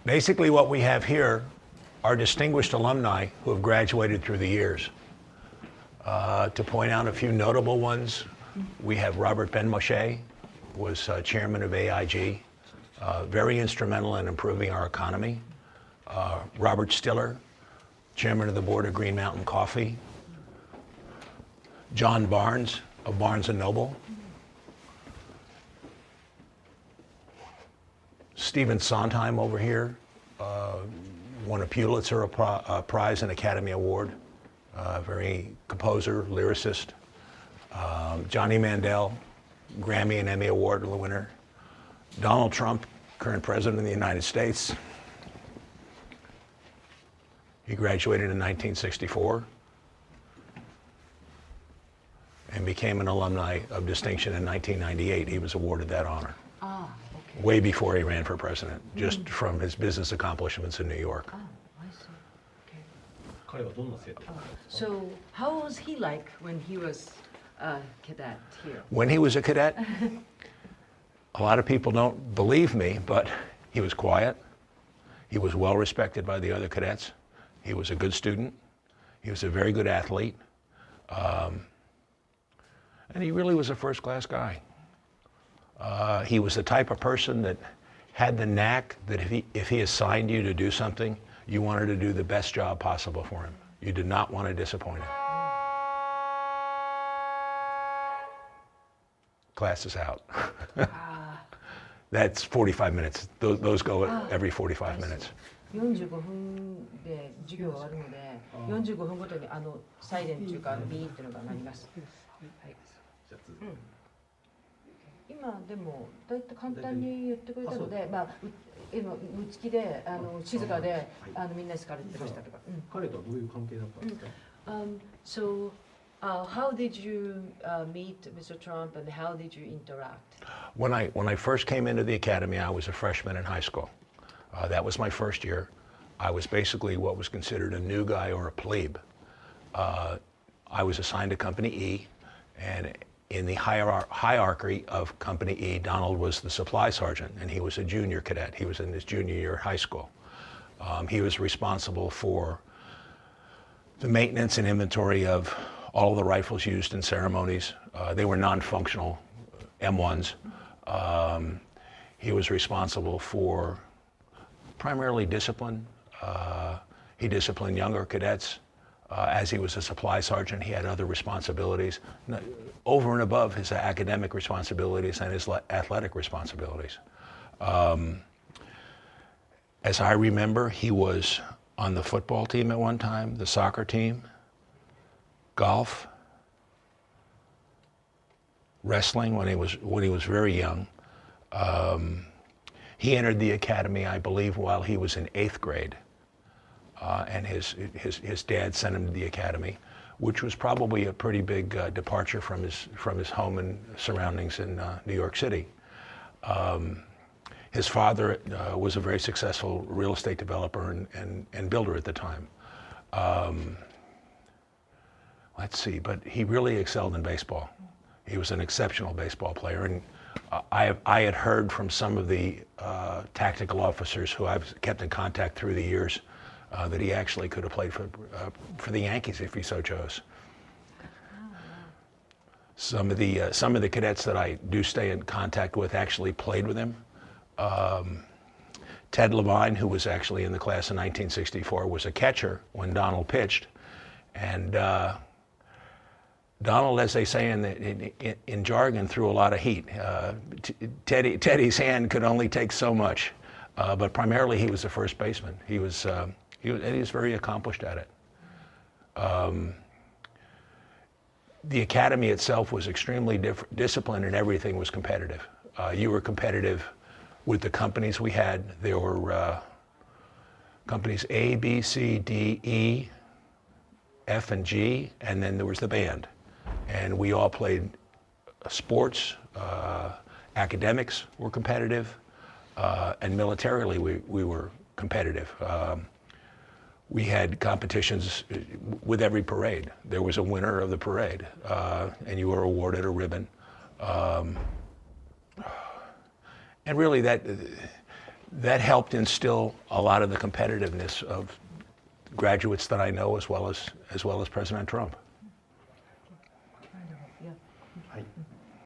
Basically what we have here are distinguished alumni who have graduated through the years. To point out a few notable ones, we have Robert Benmosche, was chairman of AIG, very instrumental in improving our economy. Robert Stiller, chairman of the board of Green Mountain Coffee. John Barnes of Barnes & Noble. Stephen Sondheim over here won a Pulitzer Prize and Academy Award. Very composer, lyricist. Johnny Mandel, Grammy and Emmy Award winner. Donald Trump, current president of the United States. He graduated in 1964 and became an alumni of distinction in 1998. He was awarded that honor. Okay. Way before he ran for president, just from his business accomplishments in New York. I see. Okay. 彼はどんな生徒だったんですか？ So, how was he like when he was a cadet here? When he was a cadet, a lot of people don't believe me, but he was quiet. He was well respected by the other cadets. He was a good student. He was a very good athlete. And he really was a first-class guy. He was the type of person that had the knack that if he assigned you to do something, you wanted to do the best job possible for him. You did not want to disappoint him. Class is out. That's 45 minutes. Those go every 45 minutes. 45分で授業があるので、45分ごとにサイレンっていうかビーっていうのが鳴ります。はい。今でもだいたい簡単に言ってくれたので、まあ今無知きで静かでみんな好かれてましたとか。彼とはどういう関係だったんですか？ So, how did you meet Mr. Trump and how did you interact? When I first came into the academy, I was a freshman in high school. That was my first year. I was basically what was considered a new guy or a plebe. I was assigned to Company E, and in the hierarchy of Company E, Donald was the supply sergeant, and he was a junior cadet. He was in his junior year of high school. He was responsible for the maintenance and inventory of all of the rifles used in ceremonies. They were non-functional M1s. He was responsible for primarily discipline. He disciplined younger cadets. As he was a supply sergeant, he had other responsibilities over and above his academic responsibilities and his athletic responsibilities. As I remember, he was on the football team at one time, the soccer team, golf, wrestling when he was very young. He entered the academy, I believe, while he was in 8th grade. And his dad sent him to the academy, which was probably a pretty big departure from his home and surroundings in New York City. His father was a very successful real estate developer and builder at the time. Let's see, but he really excelled in baseball. He was an exceptional baseball player, and I had heard from some of the tactical officers who I've kept in contact through the years that he actually could have played for the Yankees if he so chose. Some of the cadets that I do stay in contact with actually played with him. Ted Levine, who was actually in the class of 1964, was a catcher when Donald pitched, and Donald, as they say in jargon, threw a lot of heat. Teddy's hand could only take so much, but primarily he was a first baseman. He was very accomplished at it. The academy itself was extremely disciplined, and everything was competitive. You were competitive with the companies we had. There were companies A, B, C, D, E, F, and G, and then there was the band. And we all played sports. Academics were competitive, and militarily we were competitive. We had competitions with every parade. There was a winner of the parade, and you were awarded a ribbon. And really that helped instill a lot of the competitiveness of graduates that I know as well as President Trump. Yeah. はい